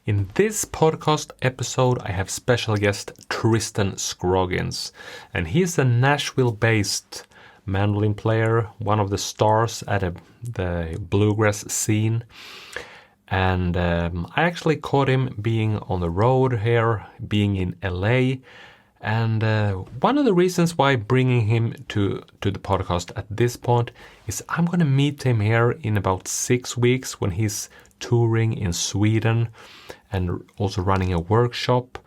In this podcast episode, I have special guest Tristan Scroggins, and he's a Nashville-based mandolin player, one of the stars at the bluegrass scene. And I actually caught him being on the road here, being in LA. And one of the reasons why bringing him to the podcast at this point is I'm going to meet him here in about 6 weeks when he's touring in Sweden and also running a workshop.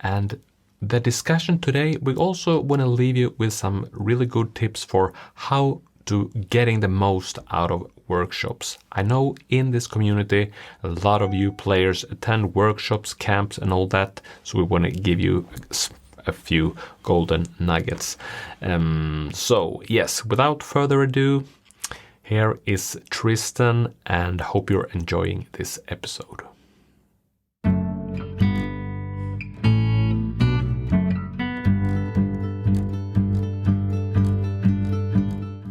And the discussion today, we also want to leave you with some really good tips for how to getting the most out of workshops. I know in this community, a lot of you players attend workshops, camps and all that. So we want to give you a few golden nuggets. So yes, without further ado, here is Tristan, and hope you're enjoying this episode.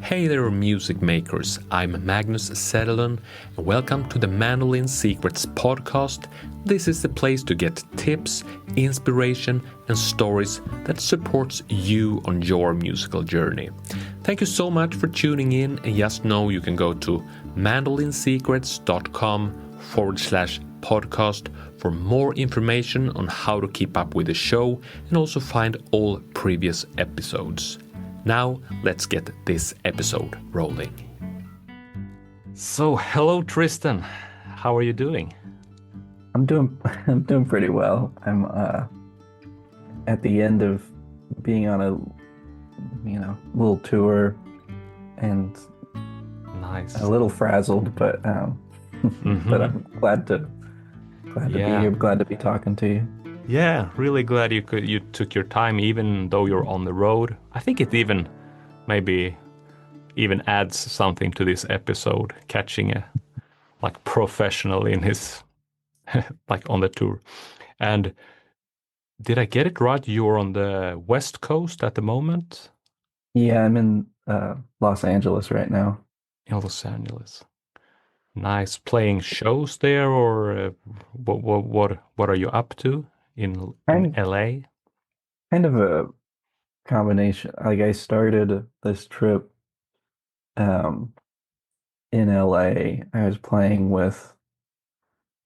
Hey there, music makers. I'm Magnus Zetterlund, and welcome to the Mandolin Secrets podcast. This is the place to get tips, inspiration, and stories that supports you on your musical journey. Thank you so much for tuning in, and just know you can go to mandolinsecrets.com/podcast for more information on how to keep up with the show and also find all previous episodes. Now, let's get this episode rolling. So, hello Tristan. How are you doing? I'm doing pretty well. I'm at the end of being on a little tour and nice. A little frazzled, but but I'm glad to be here. Glad to be talking to you. Yeah, really glad you took your time, even though you're on the road. I think it maybe adds something to this episode, catching a professional in his on the tour. And did I get it right? You're on the West Coast at the moment? Yeah, I'm in Los Angeles right now. In Los Angeles. Nice. Playing shows there, or what are you up to in LA? Kind of a combination. I started this trip in LA. I was playing with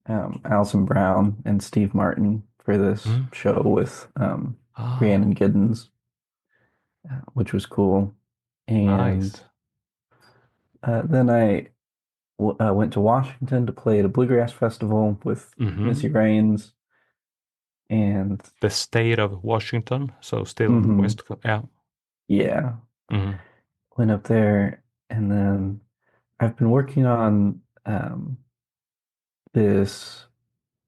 Alison Brown and Steve Martin for this show with Rhiannon Giddens, which was cool. And nice. Then I went to Washington to play at a Bluegrass festival with Missy Raines. And the state of Washington, so still West Coast. Yeah. Went up there, and then I've been working on this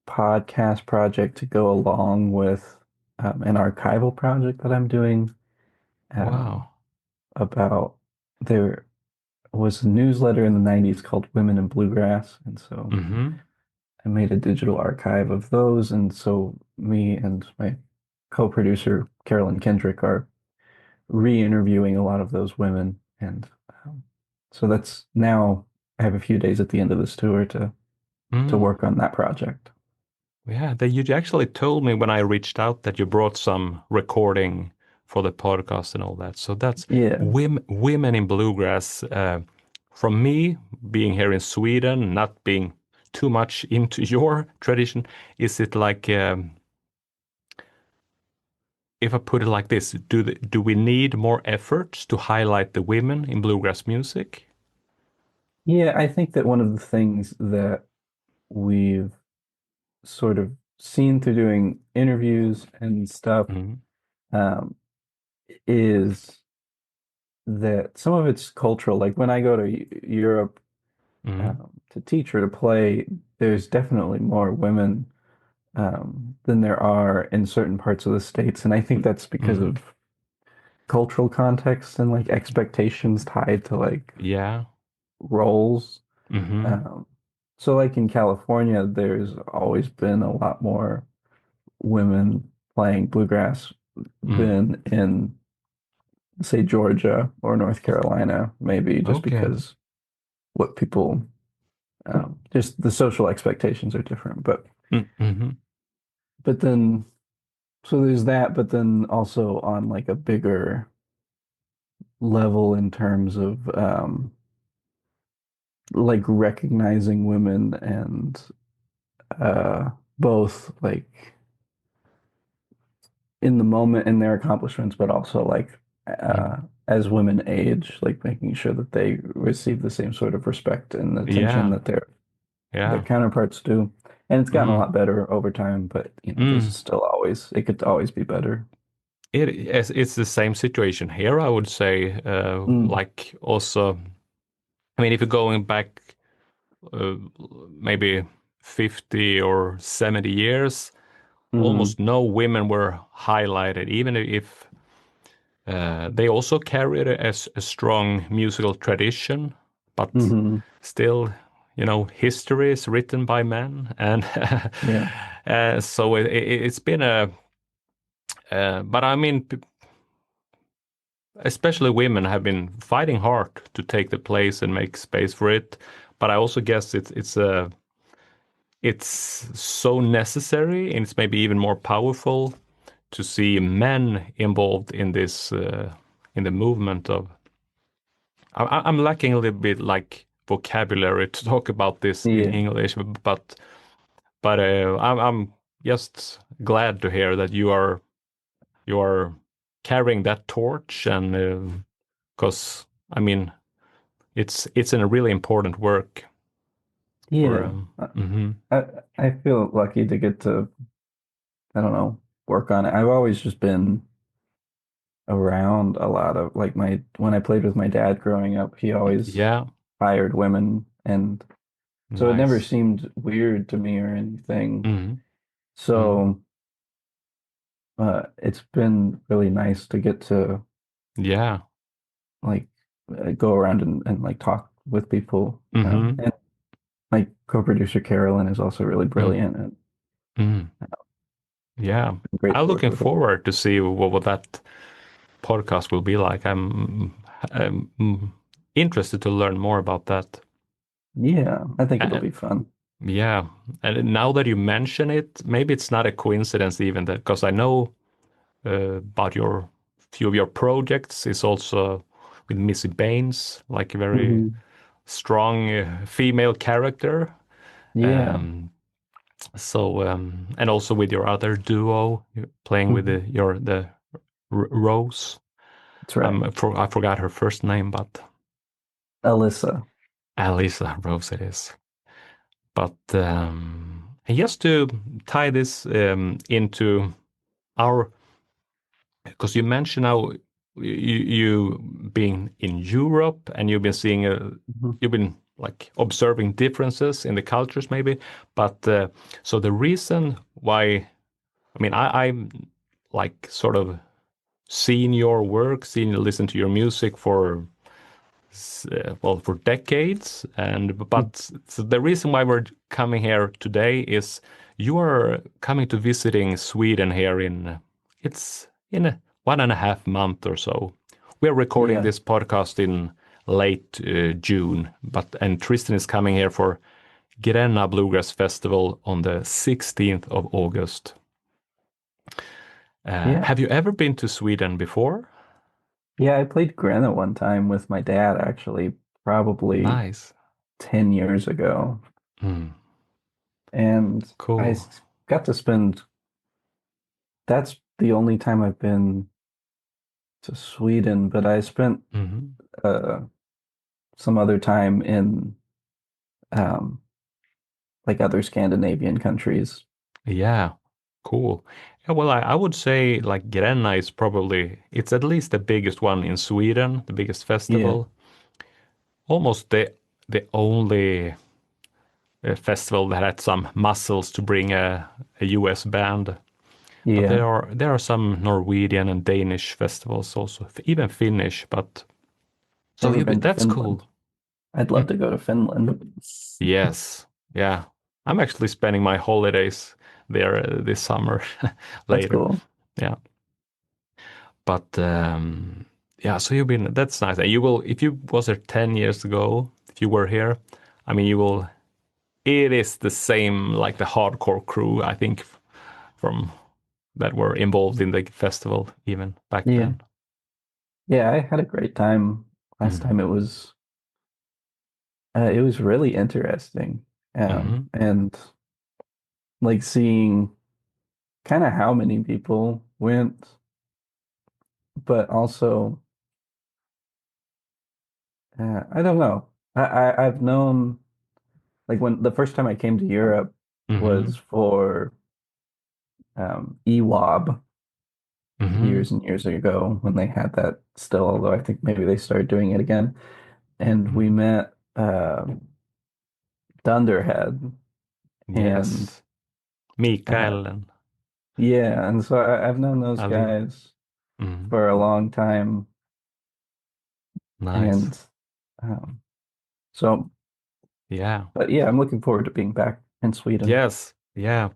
podcast project to go along with an archival project that I'm doing. Wow. There was a newsletter in the 90s called Women in Bluegrass, and so I made a digital archive of those, and so me and my co-producer Carolyn Kendrick are re-interviewing a lot of those women, and so that's now I have a few days at the end of this tour to work on that project. Yeah, you actually told me when I reached out that you brought some recording for the podcast and all that. So that's women in bluegrass. From me being here in Sweden, not being too much into your tradition, is it like, if I put it like this, do we need more efforts to highlight the women in bluegrass music? Yeah, I think that one of the things that we've sort of seen through doing interviews and stuff is that some of it's cultural. Like when I go to Europe to teach or to play, there's definitely more women than there are in certain parts of the States. And I think that's because of cultural context and expectations tied to roles. So in California, there's always been a lot more women playing bluegrass than in, say, Georgia or North Carolina, maybe just because what people, just the social expectations are different. But Mm-hmm. But then, so there's that, but then also on like a bigger level in terms of like recognizing women and uh both like in the moment in their accomplishments, but also like Mm. as women age, like making sure that they receive the same sort of respect and attention Yeah, that their yeah. counterparts do. And it's gotten a Mm. lot better over time, but you know, there's Mm. still always it could always be better. It's the same situation here, I would say. Mm, Like also, I mean, if you're going back uh, maybe 50 or 70 years, hmm almost no women were highlighted, even if they also carried a strong musical tradition, but hmm still, history is written by men, and Yeah. so it's been a. But I mean, especially women have been fighting hard to take the place and make space for it. But I also guess it's so necessary, and it's maybe even more powerful to see men involved in this in the movement of. I'm lacking a little bit like vocabulary to talk about this in Yeah. English, but I'm just glad to hear that you are carrying that torch, and because I mean it's a really important work for. Yeah. Mhm. I I feel lucky to get to, I don't know, work on it. I've always just been around a lot of like my when I played with my dad growing up, he always Yeah, hired women, and so it never nice. seemed weird to me or anything. Mhm. Mhm. So it's been really nice to get to Yeah. like go around and like talk with people. Mhm. And my co-producer Carolyn is also really Mm. brilliant and Mm. Yeah. great I'm to work looking with her. forward to see what that podcast will be like. I'm interested to learn more about that. Yeah, I think it'll Uh, be fun. yeah, and now that you mention it, maybe it's not a coincidence even that because I know about your few of your projects is also with Missy Baines, like a very hmm strong female character. Yeah. Um, so and also with your other duo, you're playing with hmm the Rose. That's right. I forgot her first name, but Alyssa. Alisa Rose it is. But and just to tie this into our, because you mentioned how you being in Europe and you've been seeing Mhm. you've been like observing differences in the cultures maybe, but so the reason why I mean I'm like sort of seen your work, seen listen to your music for well for decades, and but so the reason why we're coming here today is you are coming to visiting Sweden here in it's in a 1.5 month or so. We're recording Yeah. this podcast in late June, but and Tristan is coming here for Grenna Bluegrass Festival on the 16th of August. Yeah. Have you ever been to Sweden before? Yeah, I played Grenna one time with my dad actually, probably Nice. 10 years ago. Mm, And cool. got to spend, that's the only time I've been to Sweden, but I spent Hmm. uh, some other time in um, like other Scandinavian countries. Yeah, cool. Yeah, well, I would say like Grenna is probably it's at least the biggest one in Sweden, the biggest Yeah. festival. Almost the only festival that had some muscles to bring a US band. But Yeah. there are some Norwegian and Danish festivals also, even Finnish. But so Never been to that's cool. Finland. I'd love Mm. to go to Finland. Yes, yeah. I'm actually spending my holidays there this summer That's later. cool. Yeah. But yeah, so you've been, that's nice. And you will, if you was there 10 years ago, if you were here, I mean, you will it is the same like the hardcore crew, I think, from that were involved in the festival even back Yeah. then. Yeah, I had a great time last Mm-hmm. time. It was really interesting. Mm-hmm. And like seeing kind of how many people went, but also I don't know. I've known like when the first time I came to Europe Mm-hmm. was for EWOB Mm-hmm. years and years ago when they had that still, although I think maybe they started doing it again. And we Mm-hmm. met Dunderhead and Yes. uh, Mikael and yeah, and so I've known those Ali. guys Mm-hmm. for a long time, Nice. and um, so Yeah. but yeah, I'm looking forward to being back in Sweden. Yes. Yeah.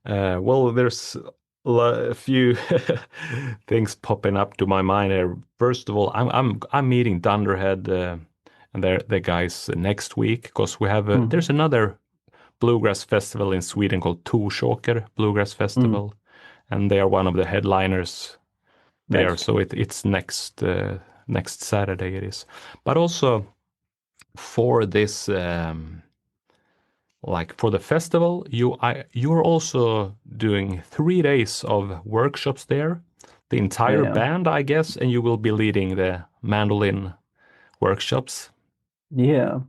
Well, there's a few things popping up to my mind here. First of all, I'm meeting Dunderhead and the guys next week because Mm, there's another bluegrass festival in Sweden called Torsåker Bluegrass mm, Festival, and they are one of the headliners there. nice. So it's next Saturday it is. But also for this like for the festival, you're also doing 3 days of workshops there, the I entire am. band, I guess, and you will be leading the mandolin workshops. Yeah.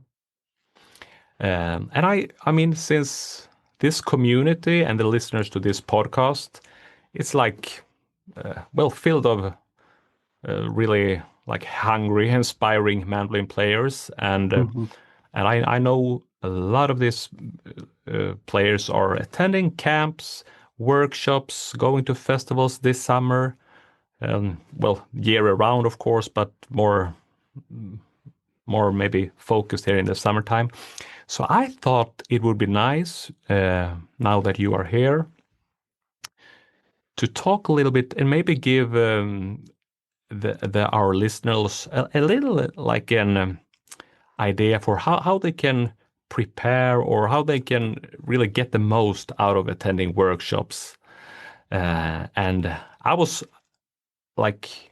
And I mean, since this community and the listeners to this podcast, it's like, well, filled of really like hungry, inspiring mandolin players, Hmm. and I know a lot of these players are attending camps, workshops, going to festivals this summer. Well, year around, of course, but more maybe focused here in the summertime. So I thought it would be nice now that you are here to talk a little bit and maybe give the our listeners a little like an idea for how they can prepare or how they can really get the most out of attending workshops. And I was like,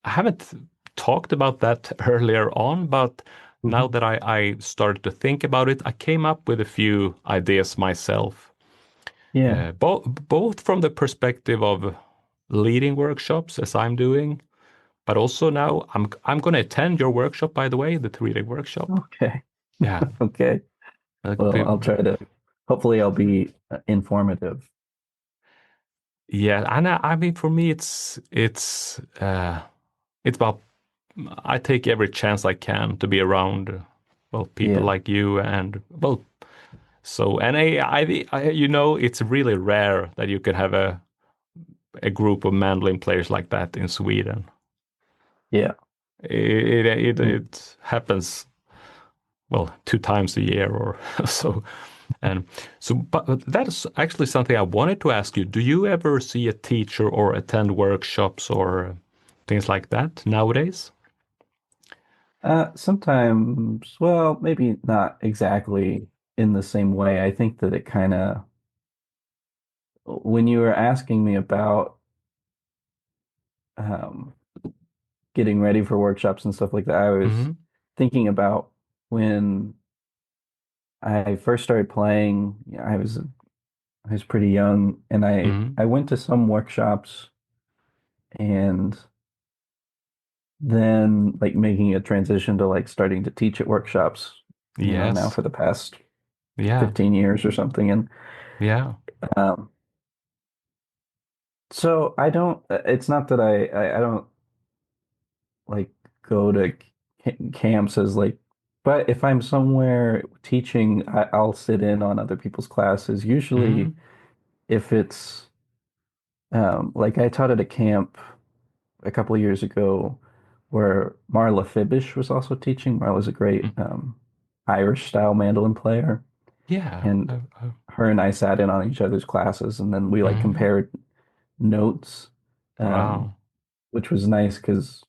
I haven't talked about that earlier on, but now Hmm. that I started to think about it, I came up with a few ideas myself, Yeah. both from the perspective of leading workshops as I'm doing, but also now I'm going to attend your workshop, by the way, the 3 day workshop. Okay. Yeah. Okay. Well, I'll try to, hopefully I'll be informative. Yeah, and I mean for me it's about I take every chance I can to be around well people Yeah. like you and well so and you know it's really rare that you can have a group of mandolin players like that in Sweden. Yeah. Mm. It happens well 2 times a year or so. And so, but that is actually something I wanted to ask you. Do you ever see a teacher or attend workshops or things like that nowadays? Sometimes, well, maybe not exactly in the same way. I think that it kind of, when you were asking me about um, getting ready for workshops and stuff like that, I was Mm-hmm. thinking about when I first started playing. I was pretty young, and Mm-hmm. I went to some workshops, and then like making a transition to like starting to teach at workshops, now Yes. for the past Yeah. 15 years or something. And Yeah. um, so I don't, it's not that I don't like go to camps as like, but if I'm somewhere teaching, I'll sit in on other people's classes. Mm-hmm. Usually if it's like I taught at a camp a couple of years ago where Marla Fibish was also teaching. Marla's a great Irish style mandolin player, Yeah. and her and I sat in on each other's classes, and then we like Mm-hmm. compared notes, um, Wow. which was nice because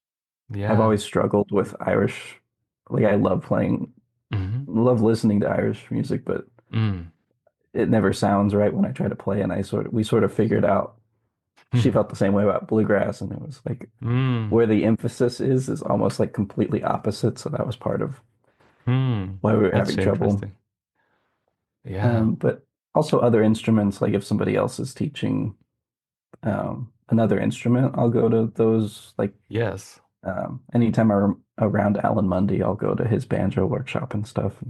I've Yeah. always struggled with Irish. Like I love playing, Mm-hmm. love listening to Irish music, but Mm. It never sounds right when I try to play, and we sort of figured out she felt the same way about bluegrass, and it was like Mm. where the emphasis is almost like completely opposite. So that was part of Mm. why we were That's having trouble. interesting. Yeah. But also other instruments, like if somebody else is teaching another instrument, I'll go to those. Like Yes. anytime I'm around Alan Mundy, I'll go to his banjo workshop and stuff.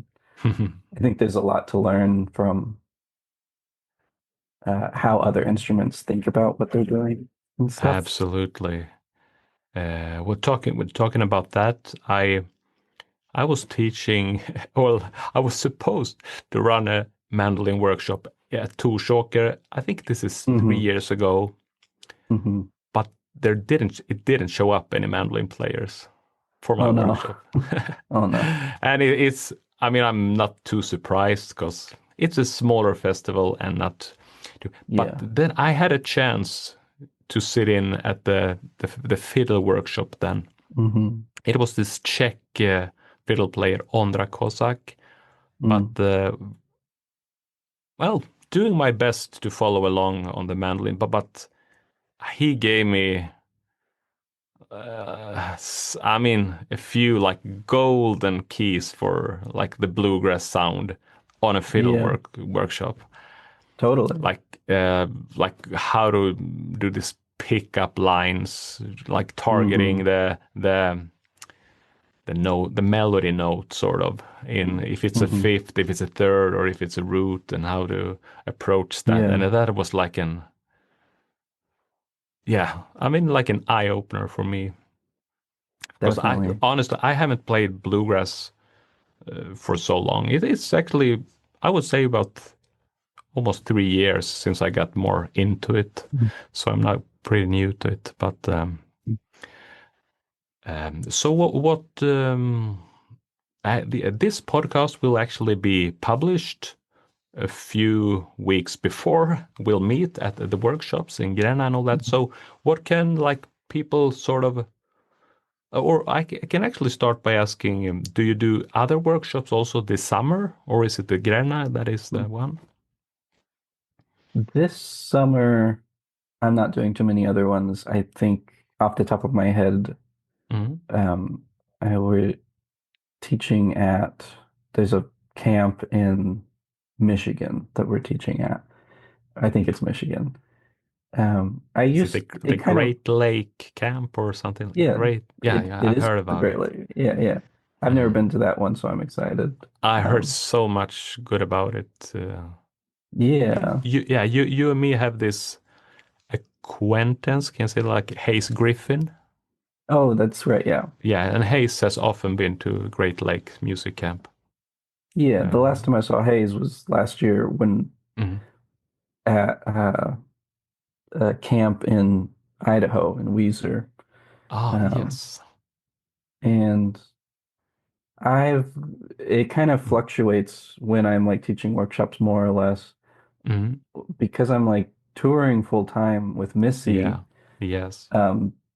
I think there's a lot to learn from how other instruments think about what they're doing and stuff. Absolutely. We're talking about that. I was teaching, well, I was supposed to run a mandolin workshop at Torsåker. I think this is 3 years ago, Hmm. but it didn't show up any mandolin players for my Oh no. workshop. Oh no. And it's, I mean, I'm not too surprised because it's a smaller festival and not, but Yeah. then I had a chance to sit in at the fiddle workshop then. Hmm. It was this Czech fiddle player, Ondra Kozak, but Mm. well, doing my best to follow along on the mandolin, but he gave me, I mean, a few like golden keys for like the bluegrass sound on a fiddle Yeah, workshop, totally. like how to do this pickup lines, like targeting Hmm. the note, the melody note, sort of, in if it's a Hmm. fifth, if it's a third, or if it's a root, and how to approach that. Yeah, And that was like an, yeah, I mean, like an eye opener for me. Because definitely. honestly, I haven't played bluegrass for so long. It's actually, I would say, about almost 3 years since I got more into it. Mhm. So I'm now pretty new to it. But so this podcast will actually be published a few weeks before we'll meet at the workshops in Grenna and all that. So what can like people sort of, or I can actually start by asking, do you do other workshops also this summer, or is it the Grenna that is the one? This summer, I'm not doing too many other ones. I think off the top of my head, Hmm. um, I were teaching at, there's a camp in Michigan that we're teaching at. I think it's Michigan. Is it the it kind of, Great Lake Camp or something? yeah, Great, yeah, yeah, it I've is heard the about Great it. Lake. Yeah, yeah. I've never Hmm. been to that one, so I'm excited. I heard Um, so much good about it. yeah. You and me have this acquaintance, can you say, like Hayes Griffin? Oh, that's right. Yeah. Yeah, and Hayes has often been to Great Lake Music Camp. Yeah. The last Um, time I saw Hayes was last year when mhm. at a camp in Idaho in Weiser. Ah, Um, yes. and I've it kind of Mm. fluctuates when I'm like teaching workshops more or less Mhm. because I'm like touring full time with Missy. Yeah. Yes,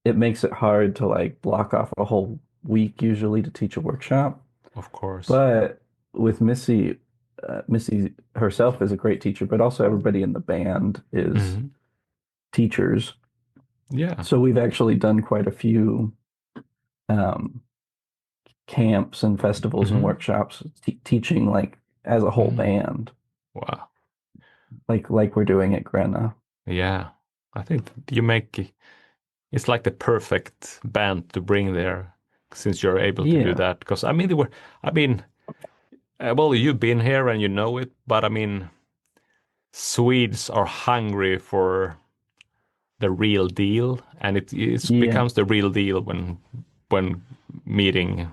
It makes it hard to like block off a whole week usually to teach a workshop. of course. But with Missy, Missy herself is a great teacher, but also everybody in the band is Mhm. teachers. Yeah. So we've actually done quite a few um, camps and festivals and Mhm. workshops teaching like as a whole Mm. band, Wow. like we're doing at Grenna. Yeah. I think you make it's like the perfect band to bring there since you're able to do Yeah, that. Because I mean, I mean, well, you've been here and you know it, but I mean, Swedes are hungry for the real deal, and it yeah, becomes the real deal when meeting,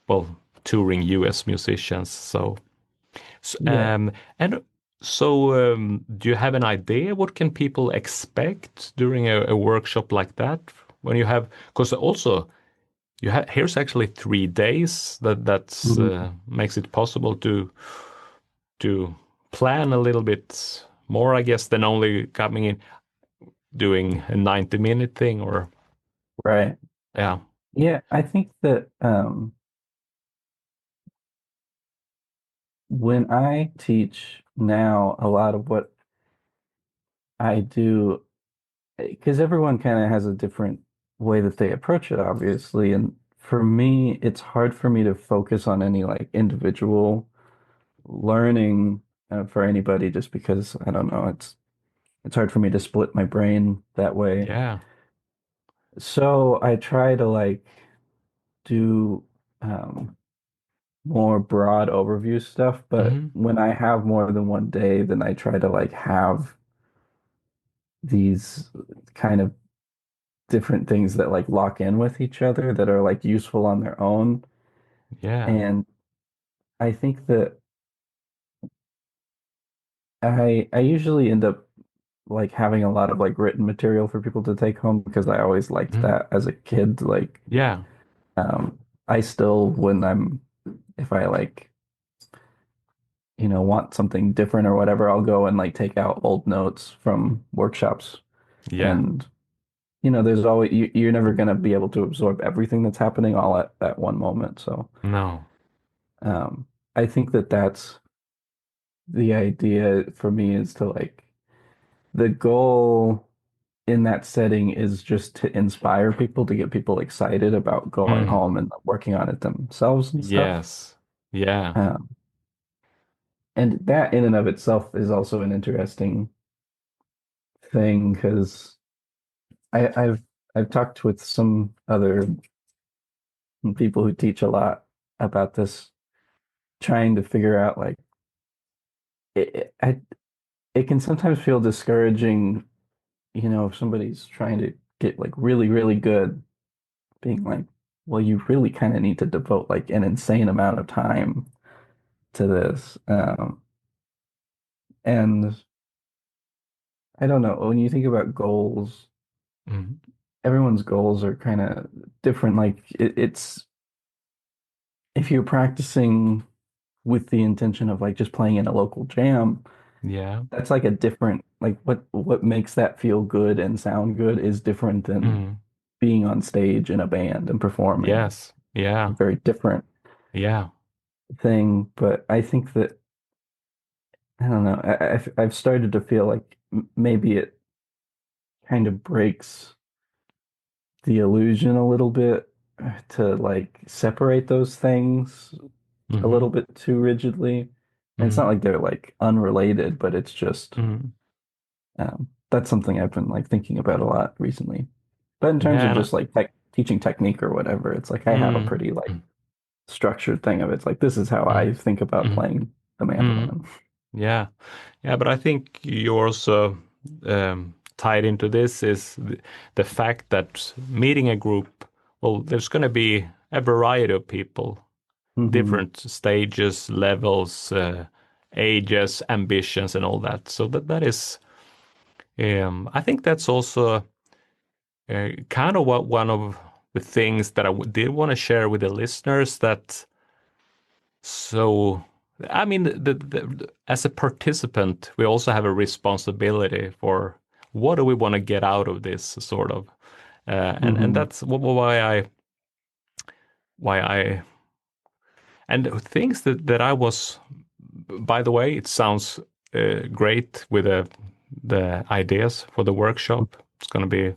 well, touring US musicians. yeah. And so do you have an idea what can people expect during a workshop like that when you have, because also you have, here's actually 3 days that's Mhm. makes it possible to plan a little bit more, I guess, than only coming in doing a 90-minute thing, or Right. yeah. Yeah, I think that when I teach now, a lot of what I do, because everyone kind of has a different way that they approach it, obviously. And for me, it's hard for me to focus on any like individual learning for anybody just because I don't know, it's hard for me to split my brain that way. Yeah. So I try to like do more broad overview stuff, but Hmm. when I have more than one day, then I try to like have these kind of different things that like lock in with each other that are like useful on their own. Yeah. And I think that I usually end up like having a lot of like written material for people to take home because I always liked Hmm. that as a kid. Like Yeah. I still when I'm if I like want something different or whatever, I'll go and like take out old notes from workshops. Yeah. And there's always you're never going to be able to absorb everything that's happening all at that one moment. So No. I think that that's the idea for me is to like the goal in that setting is just to inspire people to get people excited about going Mm. home and working on it themselves and stuff. Yes. Yeah. Um, and that in and of itself is also an interesting thing because I've talked with some other people who teach a lot about this, trying to figure out like it can sometimes feel discouraging, if somebody's trying to get like really, really good, being like, well, you really kind of need to devote like an insane amount of time to this. And I don't know, when you think about goals, Mm. everyone's goals are kind of different. Like it's if you're practicing with the intention of like just playing in a local jam, Yeah. that's like a different like what makes that feel good and sound good is different than Mm. being on stage in a band and performing. Yes. Yeah. Very different Yeah. thing, but I think that I don't know. I've started to feel like maybe it kind of breaks the illusion a little bit to like separate those things a Hmm. little bit too rigidly. And it's not Hmm. like they're like unrelated, but it's just Hmm. that's something I've been like thinking about a lot recently. But in terms Yeah. of just like teaching technique or whatever, it's like I have a Mm. pretty like Mm. structured thing of it. It's like this is how Mm. I think about Mm. playing the Mm. mandolin. Yeah. Yeah, but I think you also tied into this is the fact that meeting a group, well, there's going to be a variety of people, Hmm. different stages, levels, ages, ambitions, and all that. So that is, I think that's also kind of what one of the things that did want to share with the listeners that so. I mean, as a participant, we also have a responsibility for what do we want to get out of this sort of, and Hmm. that's why I and things that I was. By the way, it sounds great with the ideas for the workshop. It's going to be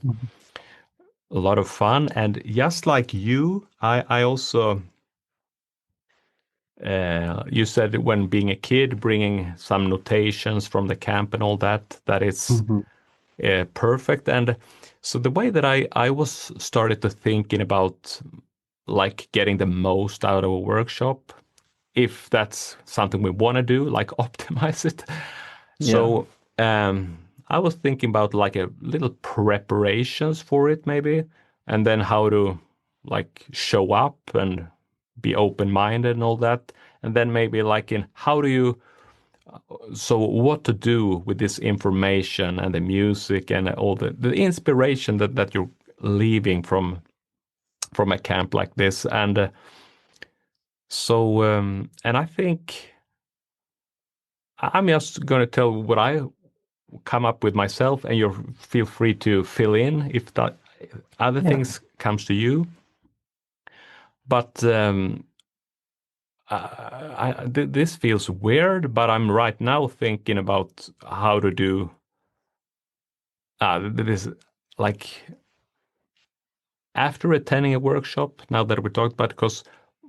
a lot of fun, and just like you, I also. You said when being a kid, bringing some notations from the camp and all that, that is Hmm. perfect. And so the way that I was started to thinking about like getting the most out of a workshop, if that's something we want to do, like optimize it. Yeah. So I was thinking about like a little preparations for it maybe, and then how to like show up and be open-minded and all that. And then maybe like in how do you so what to do with this information and the music and all the inspiration that you're leaving from a camp like this. And and I think I'm just going to tell what I come up with myself, and you feel free to fill in if that other Yeah. things comes to you. But this feels weird, but I'm right now thinking about how to do this like after attending a workshop. Now that we talked about, because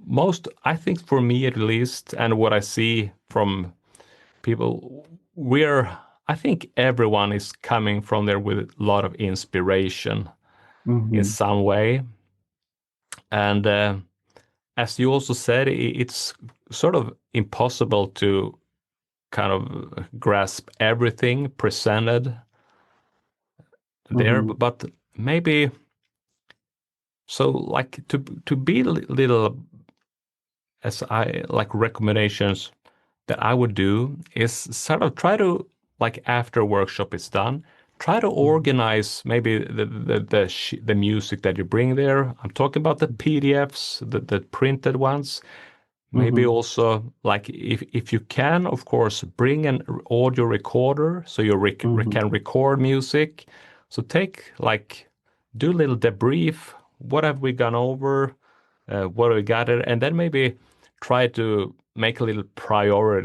most, I think for me at least, and what I see from people, we're I think everyone is coming from there with a lot of inspiration in Hmm. some way, and as you also said, it's sort of impossible to kind of grasp everything presented there, Hmm. but maybe so like to be little as I like recommendations that I would do is sort of try to like after workshop is done, try to Hmm. organize maybe the music that you bring there. I'm talking about the PDFs, the printed ones. Maybe Hmm. also like if you can, of course, bring an audio recorder so you Hmm. can record music. So take like do a little debrief. What have we gone over? What have we got it? And then maybe try to make a little prior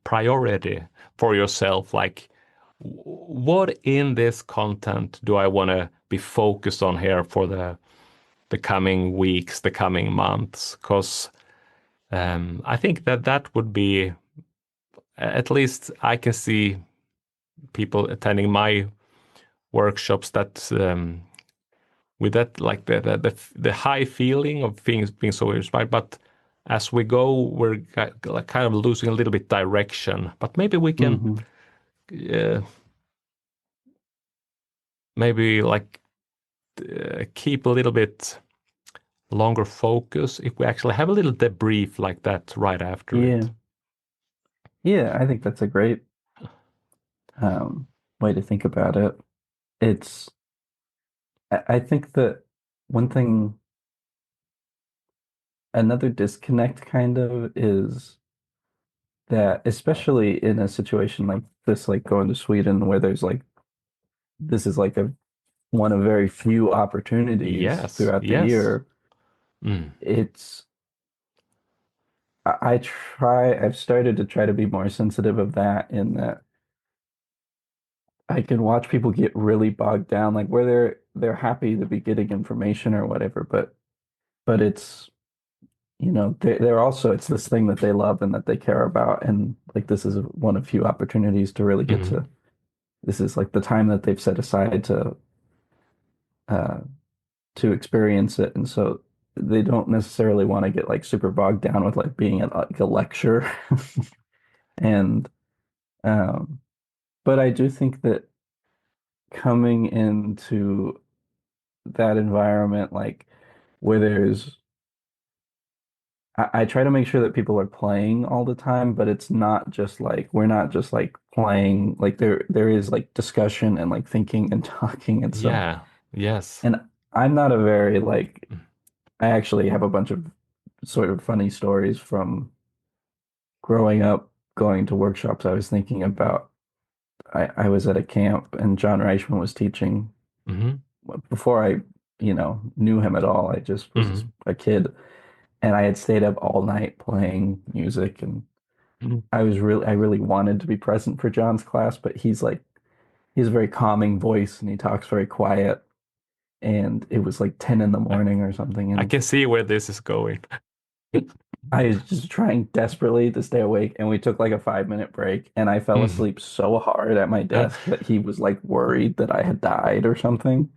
priority for yourself. Like what in this content do I want to be focused on here for the coming weeks, the coming months, because I think that that would be at least I can see people attending my workshops that with that like the high feeling of things being so inspired, but as we go, we're like kind of losing a little bit direction. But maybe we can Hmm. uh, maybe like keep a little bit longer focus if we actually have a little debrief like that right after Yeah. it. Yeah, I think that's a great um, way to think about it. It's, I think that one thing, another disconnect kind of is that, especially in a situation like this, like going to Sweden, where there's like, this is like a one of very few opportunities Yes, throughout the yes. year. Mm, It's, I've started to try to be more sensitive of that in that I can watch people get really bogged down, like where they're happy to be getting information or whatever, but it's they're also it's this thing that they love and that they care about, and like this is one of few opportunities to really get mm, to this is like the time that they've set aside uh to experience it, and so they don't necessarily want to get like super bogged down with like being at like a lecture and um but I do think that coming into that environment like where there's I try to make sure that people are playing all the time, but it's not just like we're not just like playing, like there is like discussion and like thinking and talking and stuff. yeah, yes. And I'm not a very like I actually have a bunch of sort of funny stories from growing up going to workshops. I was thinking about I was at a camp and John Reichman was teaching Mm-hmm, before I, knew him at all. I just was mm-hmm, a kid and I had stayed up all night playing music and mm-hmm. I really wanted to be present for John's class, but he has a very calming voice and he talks very quiet. And it was like 10 in the I, morning or something. I And can see where this is going. I was just trying desperately to stay awake. And we took like a 5-minute break. And I fell Mhm. asleep so hard at my desk that he was like worried that I had died or something.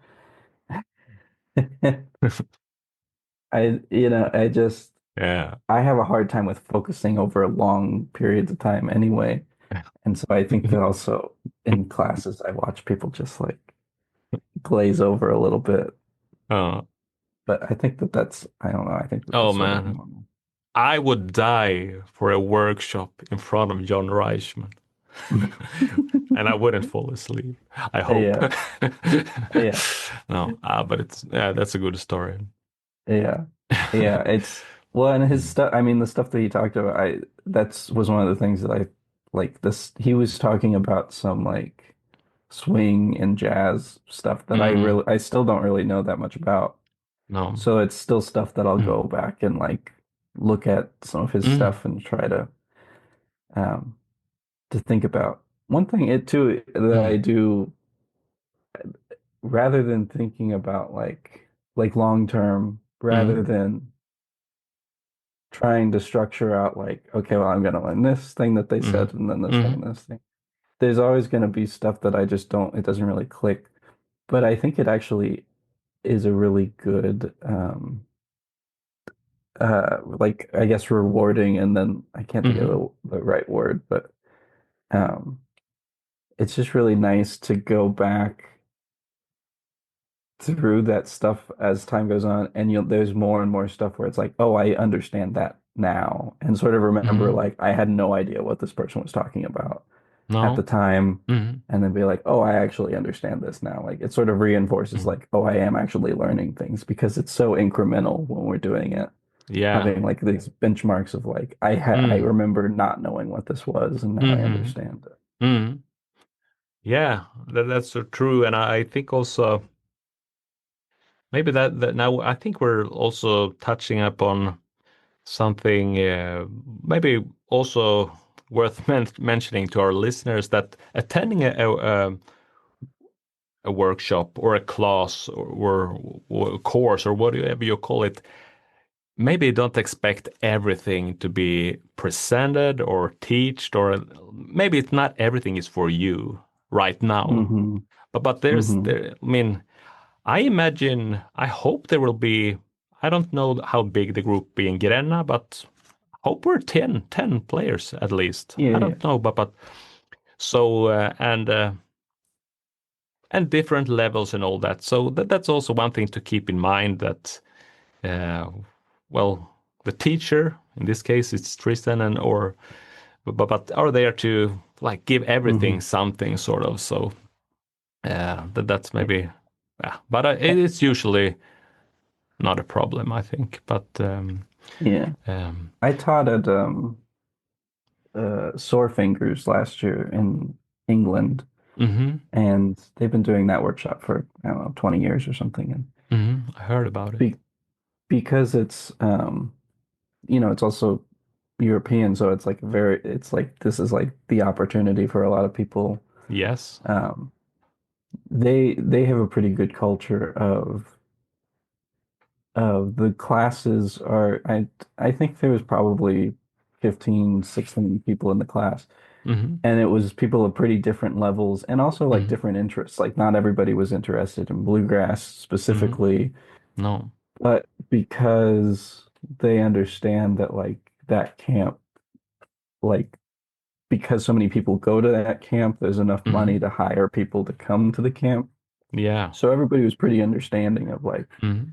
Yeah. I have a hard time with focusing over long periods of time anyway. And so I think that also in classes, I watch people just like glaze over a little bit. Oh, But I think that I don't know, I think that oh that's sort of man, normal. I would die for a workshop in front of John Reichman, and I wouldn't fall asleep. I hope. Yeah, yeah, No, but it's yeah, that's a good story. yeah, yeah. It's well, and his Mm. stuff. I mean, the stuff that he talked about. That's was one of the things that I like. This he was talking about some like swing and jazz stuff that Mm. I still don't really know that much about. No. So it's still stuff that I'll Mm. go back and like look at some of his Mm. stuff and try um to think about. One thing it too that I Mm. do rather than thinking about like long term, rather Mm. than trying to structure out like, okay, well, I'm gonna learn this thing that they Mm. said and then this thing Mm. and this thing. There's always gonna be stuff that I just don't, it doesn't really click. But I think it actually is a really good like I guess rewarding and then I can't think of Mm. the right word, but um it's just really nice to go back through that stuff as time goes on and you'll there's more and more stuff where it's like, oh, I understand that now and sort of remember Mm. like I had no idea what this person was talking about at the No. time Mm. and then be like, oh, I actually understand this now. Like it sort of reinforces Mm. like, oh, I am actually learning things because it's so incremental when we're doing it. Yeah. Having like these benchmarks of like I Mm. remember not knowing what this was and now I Mm. understand it. Mm. Yeah, that's so true. And I think also maybe that now I think we're also touching upon something maybe also worth mentioning to our listeners that attending a workshop or a class or a course or whatever you call it, maybe don't expect everything to be presented or taught, or maybe it's not everything is for you right now. Hmm. But there's Hmm. there. I mean, I imagine. I hope there will be. I don't know how big the group be in Grenna, but hope we're 10 players at least. Yeah, I yeah. don't know, but so and different levels and all that. So that's also one thing to keep in mind that uh, well, the teacher in this case it's Tristan and or but are there to like give everything Hmm. something sort of. So that's Yeah. maybe yeah, but it's usually not a problem, I think. But Yeah. um, I taught at Sore Fingers last year in England, hmm and they've been doing that workshop for, I don't know, 20 years or something. And I heard about it. be because it's it's also European, so it's like very it's like this is like the opportunity for a lot of people. Yes. Um, they have a pretty good culture of the classes are I think there was probably 15, 16 people in the class. hmm And it was people of pretty different levels and also like hmm different interests. Like not everybody was interested in bluegrass hmm specifically, No. but because they understand that like that camp, like because so many people go to that camp, there's enough money hmm to hire people to come to the camp. Yeah. So everybody was pretty understanding of like hmm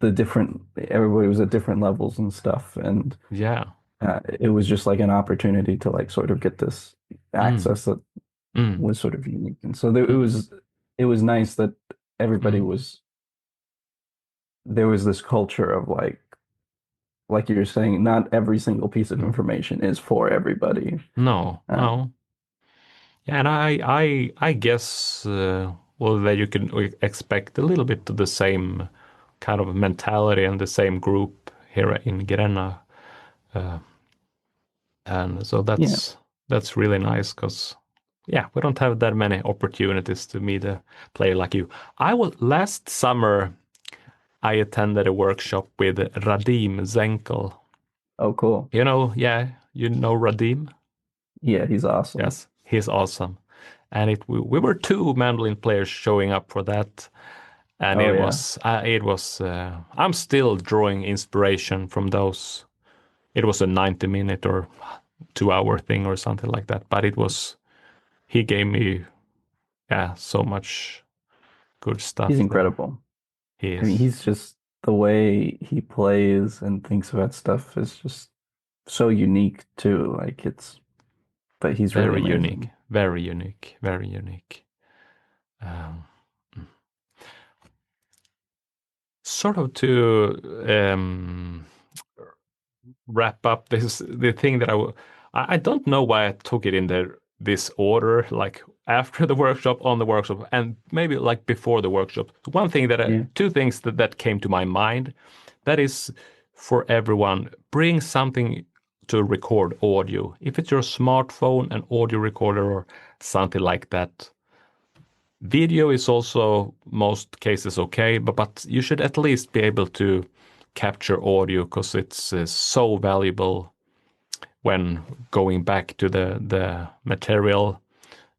everybody was at different levels and stuff. And Yeah. it was just like an opportunity to like sort of get this Mm. access that Mm. was sort of unique. And so there, Mm. it was nice that everybody Mm. was there was this culture of like you're saying, not every single piece of Mm. information is for everybody. No. Um, No. Yeah, and I guess well that you can expect a little bit of the same kind of mentality and the same group here in Grenna, uh, and so yeah. that's really nice because yeah, we don't have that many opportunities to meet a player like you. I was last summer. I attended a workshop with Radim Zenkel. Oh, cool. Yeah, you know Radim. Yeah, he's awesome. Yes, he's awesome. And we were two mandolin players showing up for that, and Oh yeah. it was I'm still drawing inspiration from those. It was a 90-minute or 2 hour thing or something like that, but it was he gave me yeah so much good He's stuff there. incredible. He I mean, is he's just the way he plays and thinks about stuff is just so unique too. Like but he's really very unique, amazing. very unique, very unique. Um, Sort of to wrap up the thing that I don't know why I took it in this order, like after the workshop, on the workshop, and maybe like before the workshop. One thing Yeah. two things that came to my mind, that is for everyone, bring something to record audio. If it's your smartphone, an audio recorder or something like that. Video is also most cases okay, but you should at least be able to capture audio because it's so valuable when going back to the material.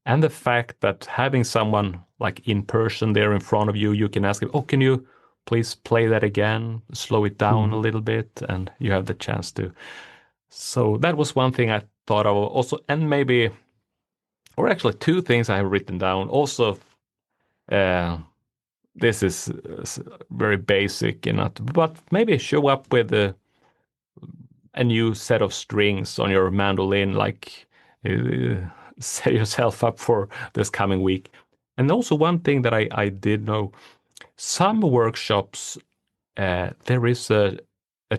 And the fact that having someone like in person there in front of you, you can ask him, oh, can you please play that again, slow it down a Mhm. little bit, and you have the chance to. So that was one thing I thought of also, and maybe, or actually two things I have written down. Also, uh, this is very basic and not, but maybe show up with a new set of strings on your mandolin, like uh, set yourself up for this coming week. And also one thing that I did know, some workshops, there is a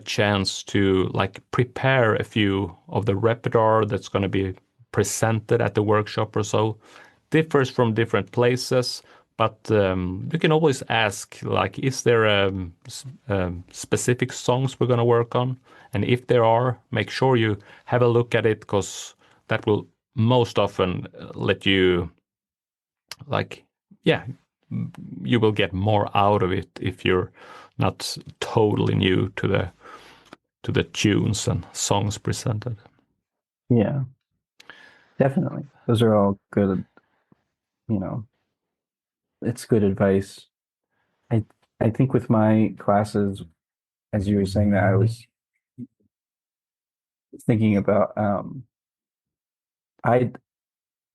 chance to like prepare a few of the repertoire that's going to be presented at the workshop or so. Differs from different places, but you can always ask, like, is there specific songs we're going to work on? And if there are, make sure you have a look at it because that will most often let you, like, yeah, you will get more out of it if you're not totally new to the tunes and songs presented. Yeah, definitely. Those are all good, you know, it's good advice. I I think with my classes, as you were saying that, I was thinking about I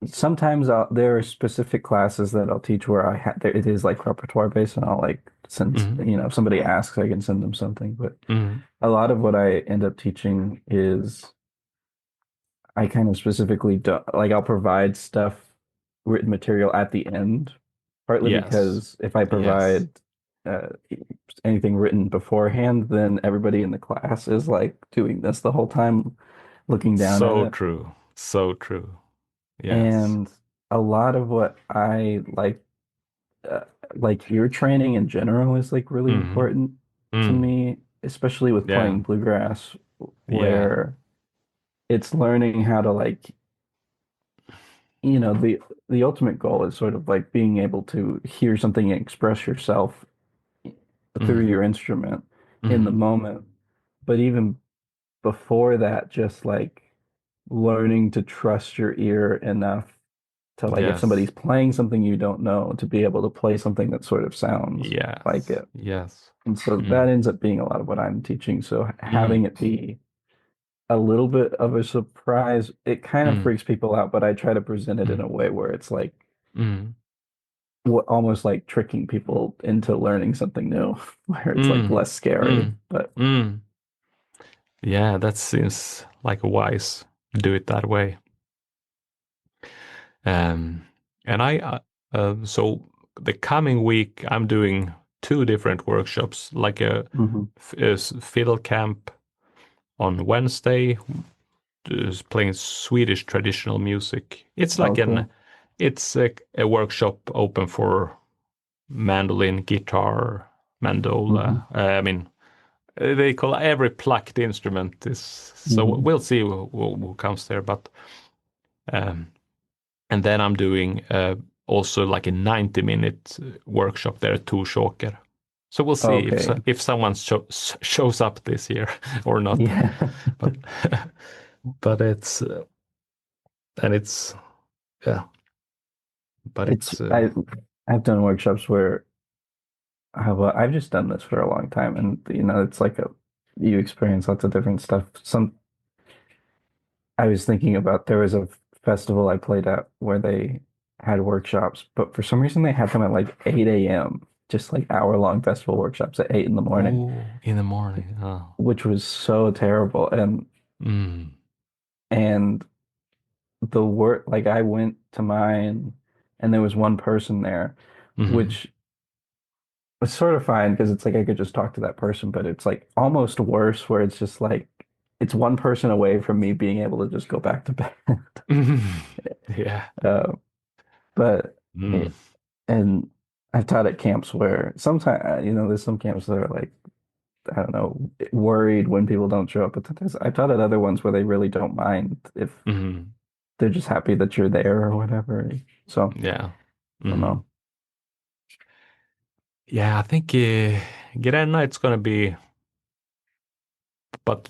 sometimes there are specific classes that I'll teach where it is like repertoire based and I'll like send, Hmm. if somebody asks, I can send them something. But Hmm. a lot of what I end up teaching is I kind of specifically do, like I'll provide stuff, written material at the end, partly Yes. because if I Yes. provide uh, anything written beforehand, then everybody in the class is like doing this the whole time, looking down at So it. true. So true. Yes. And a lot of what I uh, like ear training in general is like really Hmm. important to Mm. me, especially with Yeah. playing bluegrass, Yeah. where it's learning how to like, the ultimate goal is sort of like being able to hear something and express yourself through Hmm. your instrument in the Hmm. moment. But even before that, just like learning to trust your ear enough to like if Yes. somebody's playing something you don't know, to be able to play something that sort of sounds like Yes. it. Yes. And so that Mm. ends up being a lot of what I'm teaching. So Mm. having it be a little bit of a surprise, it kind of Mm. freaks people out, but I try to present it in Mm. a way where it's like Mm. almost like tricking people into learning something new, where it's like Mm. less scary. Mm. But Mm. Yeah, that seems like a wise. Do it that way. Um, and so the coming week, I'm doing two different workshops, like mhm. a fiddle camp on Wednesday, is playing Swedish traditional music. It's Oh, like cool. it's a workshop open for mandolin, guitar, Hmm. mandola. I mean, they call every plucked instrument is. So Hmm. we'll see who comes there, but um, and then I'm doing also like a 90-minute workshop there at Torsåker. So we'll see Okay. if someone shows up this year or not. Yeah. But but it's and it's yeah, but It's it's I've done workshops where I've just done this for a long time, and it's like you experience lots of different stuff. I was thinking about there was a festival I played at where they had workshops, but for some reason they had them at like 8 a.m., just like hour-long festival workshops at 8 in the morning, oh in the morning. Oh. which was so terrible. Mm. And the work, like I went to mine and there was one person there, Hmm. which was sort of fine because it's like I could just talk to that person, but it's like almost worse where it's just like it's one person away from me being able to just go back to bed. Yeah. Uh, But Mm. it, and I've taught at camps where sometimes, there's some camps that are like, I don't know, worried when people don't show up. But I've taught at other ones where they really don't mind if Hmm. they're just happy that you're there or whatever. So Yeah. I don't Hmm. know. Yeah, I think Grenna it's gonna be, but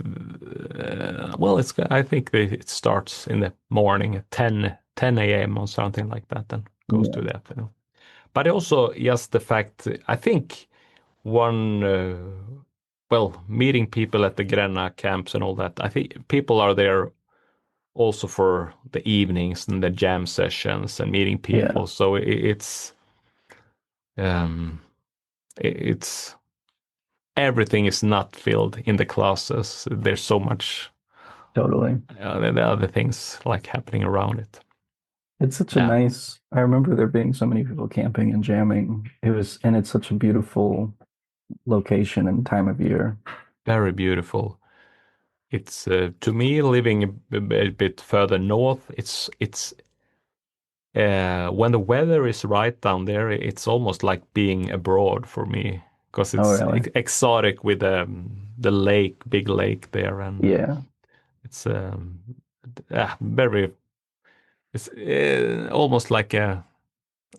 well, I think it starts in the morning at 10 a.m. or something like that, and goes to Yeah, the afternoon. But also, just the fact, I think one, well, meeting people at the Grenna camps and all that, I think people are there also for the evenings and the jam sessions and meeting yeah, people. So um, it's everything is not filled in the classes. There's so much totally. the other things like happening around it. It's such a Yeah, nice, I remember there being so many people camping and jamming. And it's such a beautiful location and time of year. very beautiful. It's to me living a bit further north. It's when the weather is right down there, it's almost like being abroad for me because Oh, it's really? exotic with the lake, big lake there, and Yeah, it's very. It's almost like a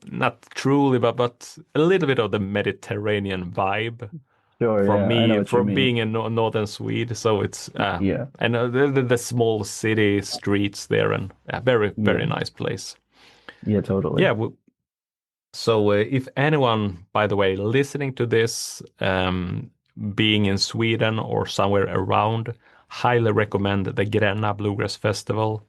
not truly, but a little bit of the Mediterranean vibe sure. from Yeah, I know me what you from mean. being in northern Sweden. So it's Yeah, and the small city streets there, and very yeah, nice place. yeah, totally. Yeah. So if anyone, by the way, listening to this, being in Sweden or somewhere around, highly recommend the Grenna Bluegrass Festival.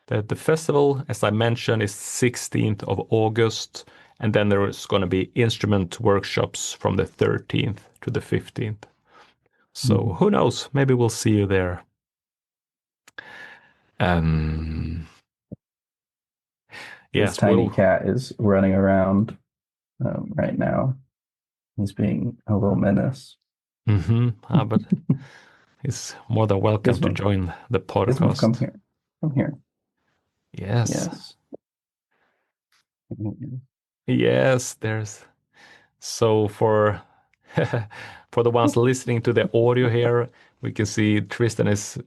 The festival, as I mentioned, is 16th of August, and then there is going to be instrument workshops from the 13th to the 15th. So Mhm. who knows? Maybe we'll see you there. Um, This yes, tiny we'll. cat is running around right now. He's being a little menace. But he's more than welcome to Gizmo, join the Gizmo, come podcast. here. Come here. Yes, Yes. yes. There's so for for the ones listening to the audio here, we can see Tristan is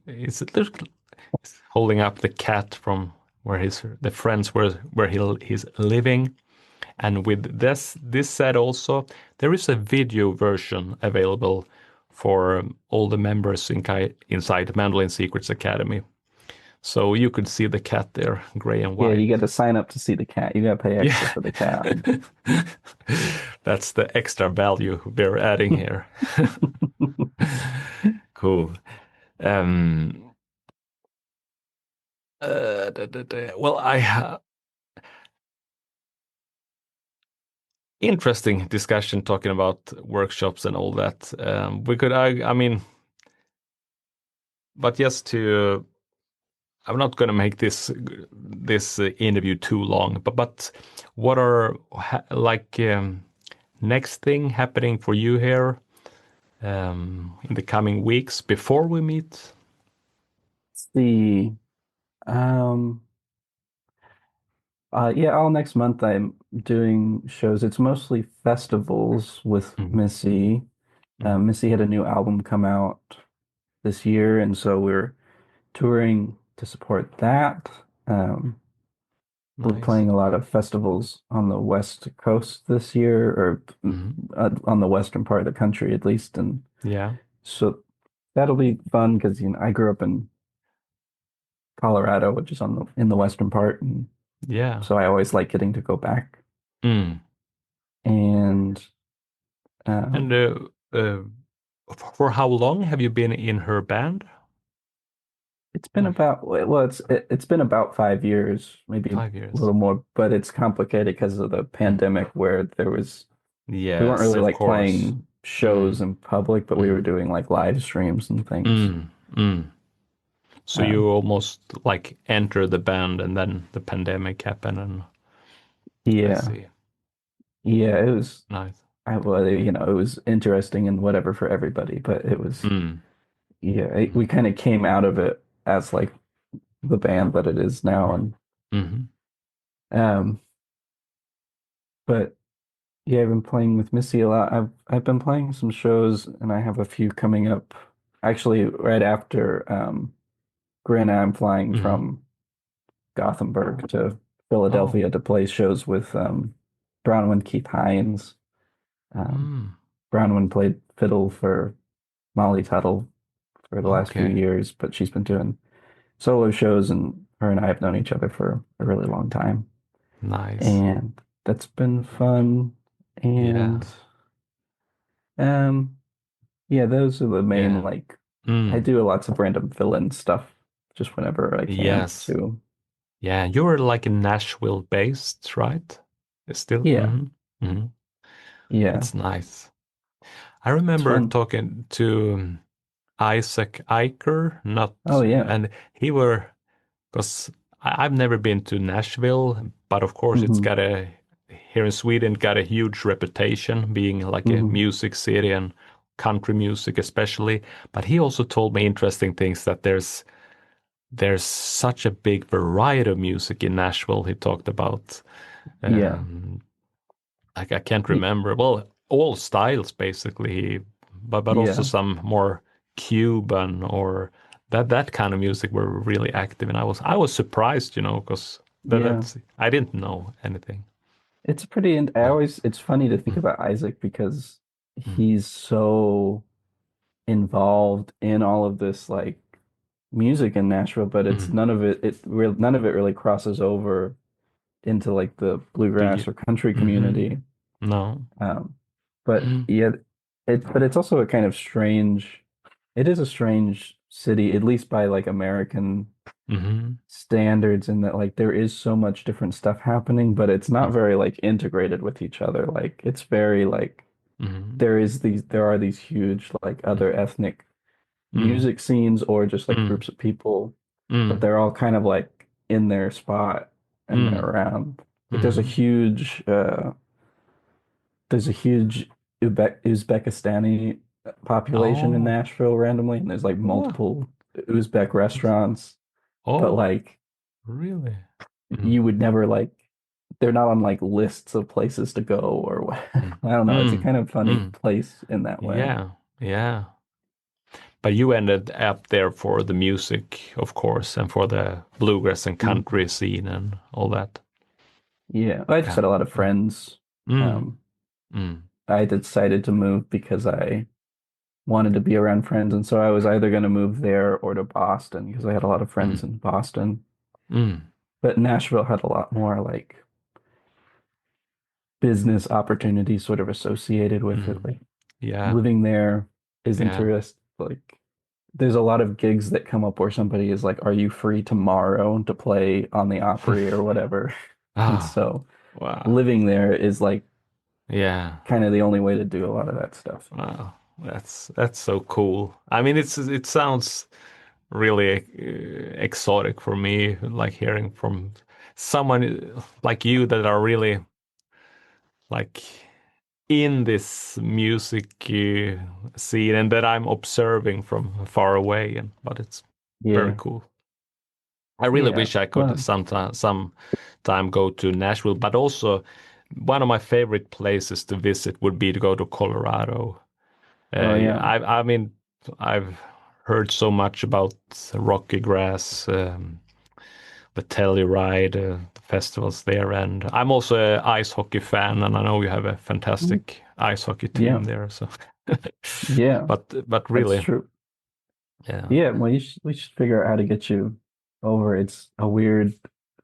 holding up the cat from where his the friends where he's living. And with this said also, there is a video version available for all the members inside Mandolin Secrets Academy. So you could see the cat there, gray and Yeah, you white. got to sign up to see the cat. You got to pay extra Yeah. for the cat. That's the extra value we're adding here. Cool. Um, well, interesting discussion talking about workshops and all that. We could, I mean, but just to, I'm not going to make this interview too long. But what are like next thing happening for you here in the coming weeks before we meet? The um yeah, all next month I'm doing shows. It's mostly festivals with Mhm, Missy. mhm. Missy had a new album come out this year, and so we're touring to support that. We're Nice. playing a lot of festivals on the West Coast this year, or Hmm. on the western part of the country at least, and Yeah. so that'll be fun because I grew up in Colorado, which is on the in the western part, and Yeah. so I always like getting to go back. Mm. And And um, for how long have you been in her band? it's been Like about well, it's been about 5 years, maybe a 5 years. little more, but it's complicated because of the Mm. pandemic where we weren't Yes, really of like course. playing shows Mm. in public, but we were Mm. doing like live streams and things. Mm. Mm. So you Um, almost like enter the band and then the pandemic happened and I yeah, see. yeah, it was. Nice. Well, it was interesting and whatever for everybody, but it was, Mm. yeah, we Mm. kind of came out of it as like the band that it is now, and Mm. um, But yeah, I've been playing with Missy a lot. I've been playing some shows, and I have a few coming up. Actually, right after Grenna, I'm flying Mm. from Gothenburg to Oh. Philadelphia to play shows with Bronwyn Keith Hines. Um, Mm. Bronwyn played fiddle for Molly Tuttle for the last few Okay. years, but she's been doing solo shows, and her and I have known each other for a really long time. Nice. And that's been fun. Yeah. And um, yeah, those are the main Yeah. like I Mm. do lots of random fill-in stuff just whenever I can Yes. too. Yeah. You were like in Nashville based, right? Still. Yeah, Mm-hmm. Mm-hmm. yeah, That's nice. I it's remember fun. talking to Isaac Eicher, not, Oh yeah. and he were, because I've never been to Nashville, but of course it's Hmm. got a, here in Sweden, got a huge reputation being like a Hmm. music city and country music especially. But he also told me interesting things that there's such a big variety of music in Nashville. He talked about, Yeah. um, like I can't Y- remember. Well, all styles basically, but also Yeah. some more Cuban or that kind of music were really active, and I was surprised, because Yeah. that's I didn't know anything. It's pretty, and But it's funny to think mm, about Isaac because mm, he's so involved in all of this like music in Nashville, but it's mm, none of it really crosses over into like the do you? bluegrass or country Hmm. community. No. Um, but Mm, yeah, it's also a kind of strange, it is a strange city, at least by like American hmm. standards, in that like there is so much different stuff happening, but it's not very like integrated with each other. Like it's very like Hmm. there are these huge like other ethnic Mm, music scenes or just like mm, groups of people, but mm, they're all kind of like in their spot and they're mm, around. Like mm. there's a huge Uzbekistani population in Oh, Nashville randomly, and there's like oh, multiple Uzbek restaurants, but oh, like really? Mm, you would never like they're not on like lists of places to go or what. mm, I don't know. It's a mm, kind of funny mm. place in that way. Yeah, yeah. But you ended up there for the music, of course, and for the bluegrass and Mhm. country scene and all that. Yeah, I just Yeah. had a lot of friends. Mm, Um, mm, I decided to move because I wanted to be around friends, and so I was either going to move there or to Boston because I had a lot of friends mm, in Boston. mm, But Nashville had a lot more like business opportunities sort of associated with it. mm. Like Yeah, living there is yeah. interest. Like there's a lot of gigs that come up where somebody is like, "Are you free tomorrow to play on the Opry or whatever?" And Ah, so wow. living there is like Yeah. kind of the only way to do a lot of that stuff. Wow. That's so cool. I mean, it sounds really exotic for me, like hearing from someone like you that are really like in this music scene and that I'm observing from far away. And but it's very Yeah. cool. I really Yeah. wish I could Well, sometime go to Nashville, but also one of my favorite places to visit would be to go to Colorado. oh yeah. I mean, I've heard so much about Rocky Grass, the Telluride, the festivals there, and I'm also an ice hockey fan, and I know you have a Mhm. fantastic ice hockey team Yeah. there. So, Yeah. but That's really, true. yeah. Yeah, well, we should figure out how to get you over. It's a weird,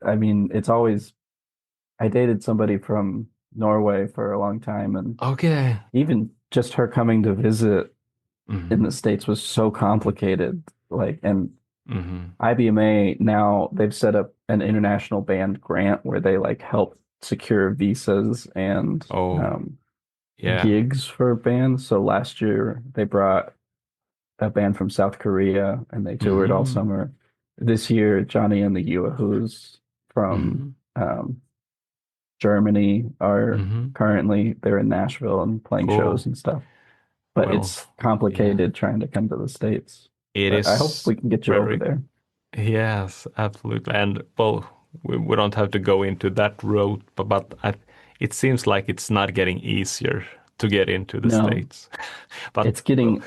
I mean, it's always, I dated somebody from Norway for a long time, and Okay. even just her coming to visit in Hmm. the States was so complicated. Like, and Hmm. IBMA now they've set up an international band grant where they like help secure visas and Oh, yeah. gigs for bands. So last year they brought a band from South Korea and they toured all Hmm. summer. This year, Johnny and the Yoo-Hoos from Hmm. Germany are Hmm. currently they're in Nashville and playing shows Cool. and stuff. But Well, it's yeah. complicated trying to come to the States. It But I hope is we can get you over very, there. yes, absolutely. And well, we don't have to go into that road, but it seems like it's not getting easier to get into the No, States. But it's getting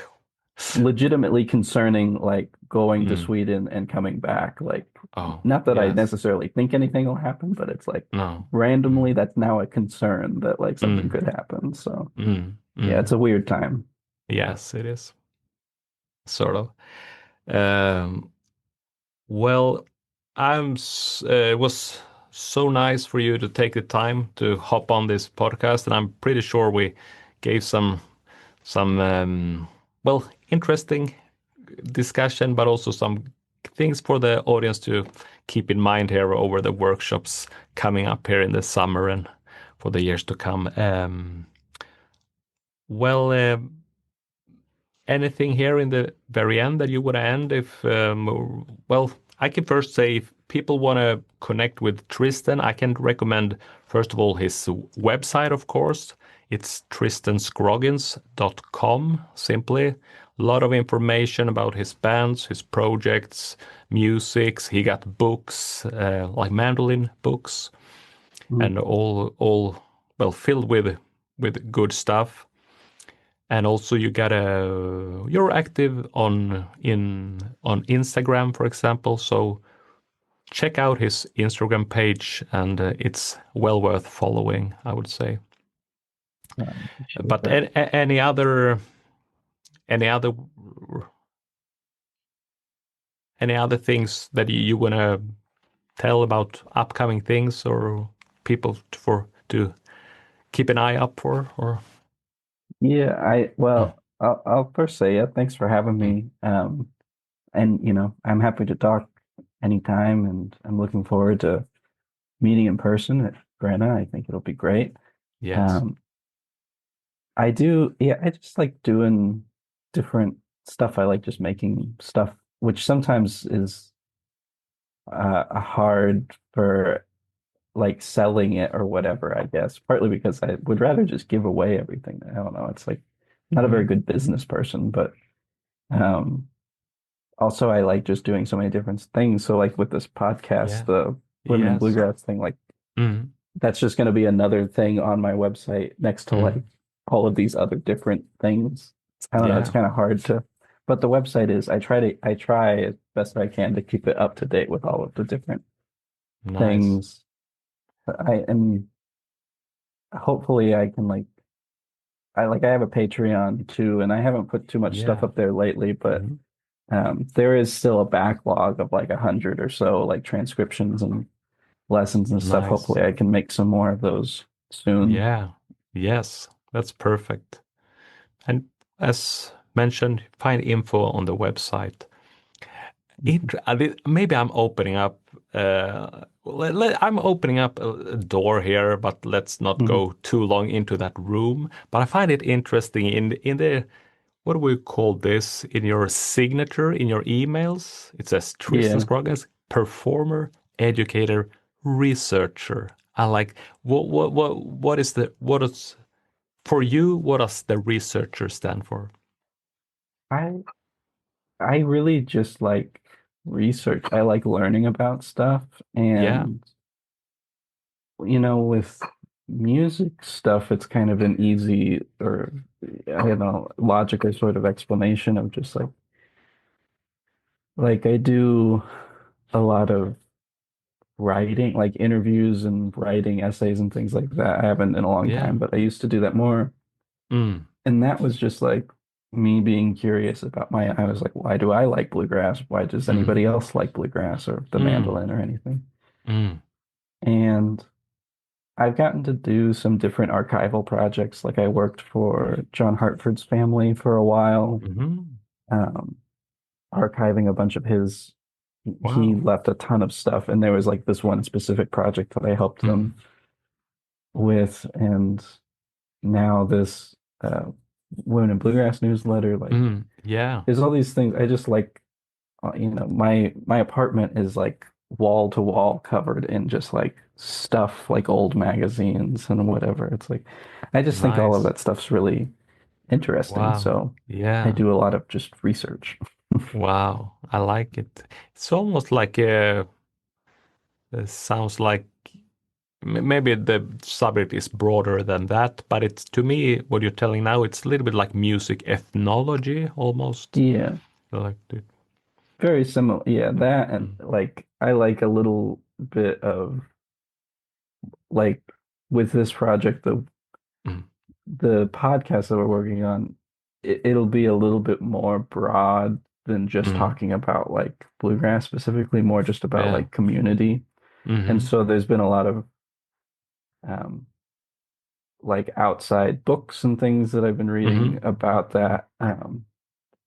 legitimately concerning, like going to mm, Sweden and coming back. Like, oh, not that I yes. necessarily think anything will happen, but it's like No. randomly Mm, that's now a concern that like something mm, could happen. So yeah, it's mm. a weird time. Yes, it is. Sort of. Um, well, it was so nice for you to take the time to hop on this podcast, and I'm pretty sure we gave some well, interesting discussion, but also some things for the audience to keep in mind here over the workshops coming up here in the summer and for the years to come. Well, anything here in the very end that you want to end? If well, I can first say if people want to connect with Tristan, I can recommend first of all his website, of course. It's tristanscroggins.com, simply. A lot of information about his bands, his projects, musics. He got books, like mandolin books, Mhm. and all well filled with good stuff. And also you're active on Instagram, for example. So check out his Instagram page, and it's well worth following, I would say. Appreciate But that. any other any other things that you wanna tell about upcoming things or people to keep an eye up for? Or Yeah, mm, I'll first say yeah, thanks for having mm, me. And I'm happy to talk anytime, and I'm looking forward to meeting in person at Grenna. I think it'll be great. yes, Um, I do, yeah, I just like doing different stuff. I like just making stuff, which sometimes is hard for like selling it or whatever, I guess. Partly because I would rather just give away everything. I don't know. It's like not a very mm, good business person, but um, also I like just doing so many different things. So like with this podcast, yeah, the Women in yes, Bluegrass thing, like mm, that's just going to be another thing on my website next to like mm, all of these other different things. I don't know, it's yeah, kind of hard to, but the website is, I try as best I can to keep it up to date with all of the different nice, things. I am hopefully I can like, I have a Patreon too, and I haven't put too much stuff yeah. up there lately, but Mhm. there is still a backlog of like 100 or so like transcriptions and lessons and stuff. Nice. Hopefully I can make some more of those soon. Yeah. Yes, that's perfect. And as mentioned, find info on the website. Maybe I'm opening up. I'm opening up a door here, but let's not Mhm. go too long into that room. But I find it interesting in the what do we call this in your signature in your emails? It says Tristan Yeah. Scroggins, performer, educator, researcher. I like what is the what is for you? What does the researcher stand for? I I really just like research. I like learning about stuff, Yeah. and with music stuff, it's kind of an easy, or I don't know, logical sort of explanation of just like I do a lot of writing, like interviews and writing essays and things like that. I haven't in a long Yeah. time, but I used to do that more. Mm. And that was just like me being curious about I was like, why do I like bluegrass? Why does Mm. anybody else like bluegrass or the Mm. mandolin or anything? Mm. And I've gotten to do some different archival projects. Like I worked for John Hartford's family for a while, Hmm. um, archiving a bunch of his. He Wow. left a ton of stuff, and there was like this one specific project that I helped Mm. them with, and now this Women in Bluegrass newsletter. Like, Mm. Yeah. there's all these things. I just like, my apartment is like wall to wall covered in just like stuff, like old magazines and whatever. It's like, I just think all of Nice. that stuff's really interesting. Wow. So I Yeah. do a lot of just research. Wow. I like it. It's almost like sounds like maybe the subject is broader than that, but it's to me what you're telling now. It's a little bit like music ethnology almost. Yeah, Like, the- very similar. Yeah, that and mm, like I like a little bit of like with this project, mm, the podcast that we're working on, it'll be a little bit more broad than just mm, talking about like bluegrass specifically, more just about yeah. like community. And Mm-hmm. so there's been a lot of um, like outside books and things that I've been reading Mm-hmm. about that.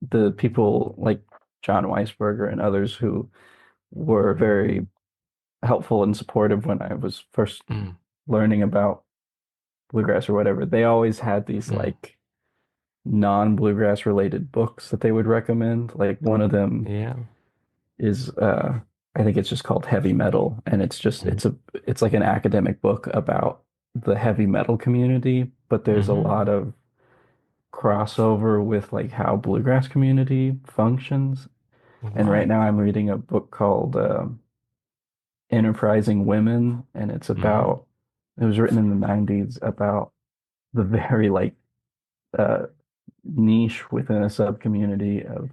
The people like John Weisberger and others who were very helpful and supportive when I was first Mm, learning about bluegrass or whatever. They always had these mm, like non-bluegrass related books that they would recommend. Like one of them yeah. is I think it's just called Heavy Metal, and Mm, it's like an academic book about the heavy metal community, but there's a mm-hmm. lot of crossover with like how bluegrass community functions. And right Right. now I'm reading a book called Enterprising Women, and Mm-hmm. it was written in the 90s about the very like uh, niche within a sub community of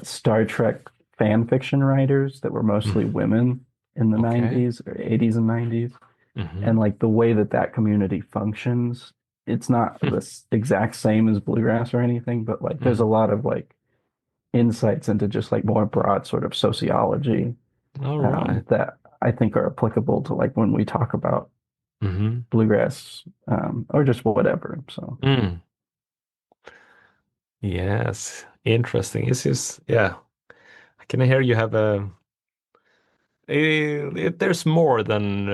Star Trek fan fiction writers that were mostly Mm, women in the okay. 90s or 80s and 90s. Mm-hmm. And like the way that that community functions, it's not the exact same as bluegrass or anything, but like there's a Mm-hmm. lot of like insights into just like more broad sort of sociology All right. that I think are applicable to like when we talk about Mm-hmm. bluegrass or just whatever. So Mm. Yes. Interesting. This is, yeah. I can hear you have a, there's more than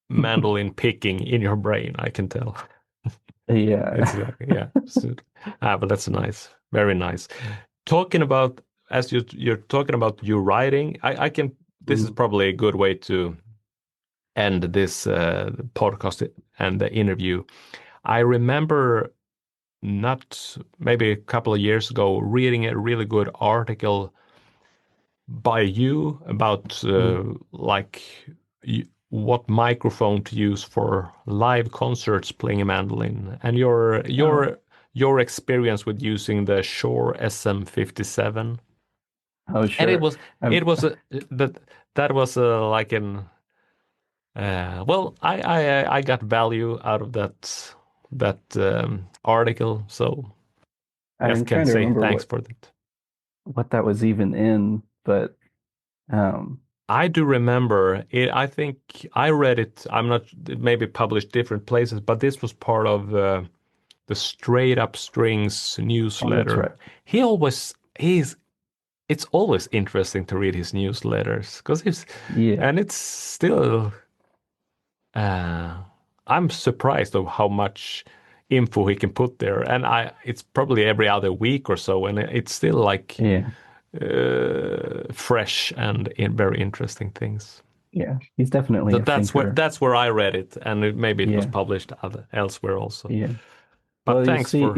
mandolin picking in your brain, I can tell. yeah. Exactly. Yeah. So, but that's nice. Very nice. Talking about, as you're talking about you writing, I can, this is Mm. probably a good way to end this podcast and the interview. I remember not maybe a couple of years ago reading a really good article by you about Mm. like what microphone to use for live concerts playing a mandolin and Oh, your experience with using the Shure SM57. oh, And sure. I've, it was a, that that was like an well, I got value out of that article, so just I'm can trying to say remember thanks for that. what that was even in, but um, I do remember it. I think I read it. I'm not, it may be published different places, but this was part of the Straight Up Strings oh, that's newsletter. right. He's it's always interesting to read his newsletters because Yeah, and it's still uh, I'm surprised of how much info he can put there, and it's probably every other week or so, and it's still like yeah, fresh and very interesting things. yeah. He's definitely a thinker. That's where I read it, and maybe it was Yeah, published elsewhere also. yeah. But Well, thanks for.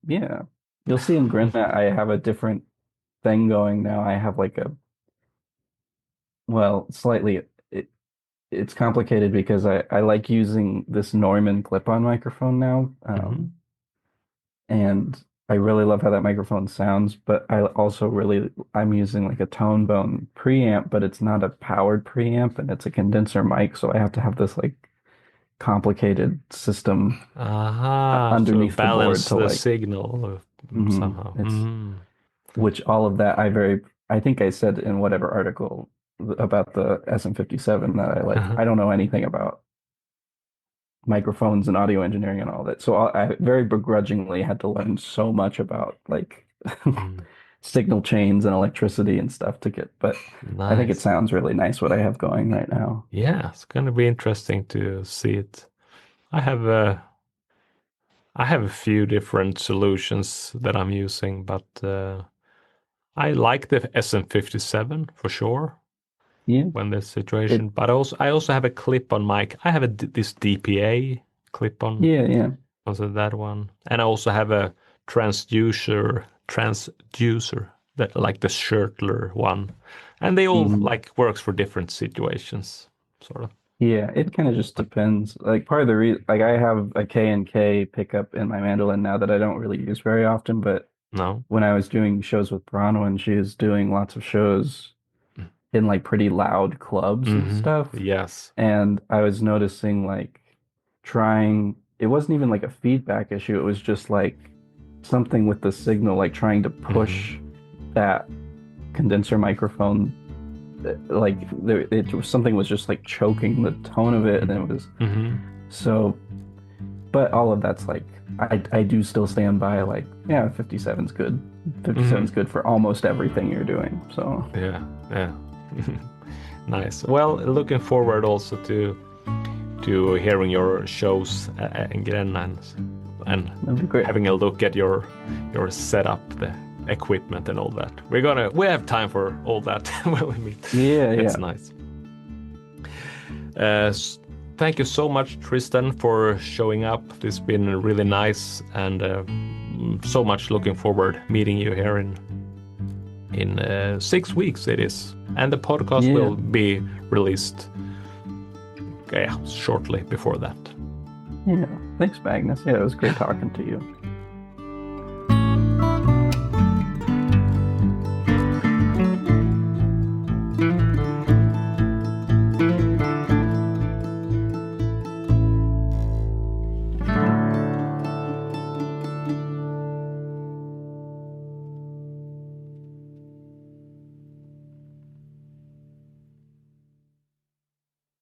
yeah, you'll see in Grenna, I have a different thing going now. I have like a, well, slightly, it's complicated because I like using this Neumann clip-on microphone now. Mhm. And I really love how that microphone sounds, but I'm using like a tone bone preamp, but it's not a powered preamp and it's a condenser mic, so I have to have this like complicated system Aha, to underneath the board balance to the like signal somehow. it's Mm. which all of that I think I said in whatever article about the SM57 that Uh-huh. I don't know anything about microphones and audio engineering and all that. So I very begrudgingly had to learn so much about like Mm. signal chains and electricity and stuff to get, but I think it Nice. sounds really nice what I have going right now. Yeah, it's going to be interesting to see it. I have I have a few different solutions that I'm using, but I like the SM57 for sure. Yeah. When this situation. It, But I also have a clip-on mic. I have this DPA clip-on, yeah, yeah. also that one, and I also have a transducer that like the Shirtler one, and they all Hmm. like works for different situations. sort of. Yeah, it kind of just depends. Like part of the reason, like I have a K and K pickup in my mandolin now that I don't really use very often, but No. when I was doing shows with Bronwyn, she was doing lots of shows in like pretty loud clubs and Mm-hmm. stuff. Yes. And I was noticing like trying, it wasn't even like a feedback issue. It was just like something with the signal, like trying to Mm-hmm. push that condenser microphone. Like there, it was something was just like choking the tone of it. And it was Mm-hmm. so, but all of that's like, I do still stand by like, yeah, 57's good. 57's Mm-hmm. good for almost everything you're doing. So Yeah. Yeah. Nice. Well, looking forward also to hearing your shows in Grenna and that'd be great. having a look at your setup, the equipment and all that. We have time for all that when we meet. Yeah, It's yeah. nice. Thank you so much, Tristan, for showing up. This has been really nice, and so much looking forward meeting you here in 6 weeks. It is, and the podcast Yeah. will be released shortly before that. Yeah. Thanks, Magnus. Yeah, it was great talking to you.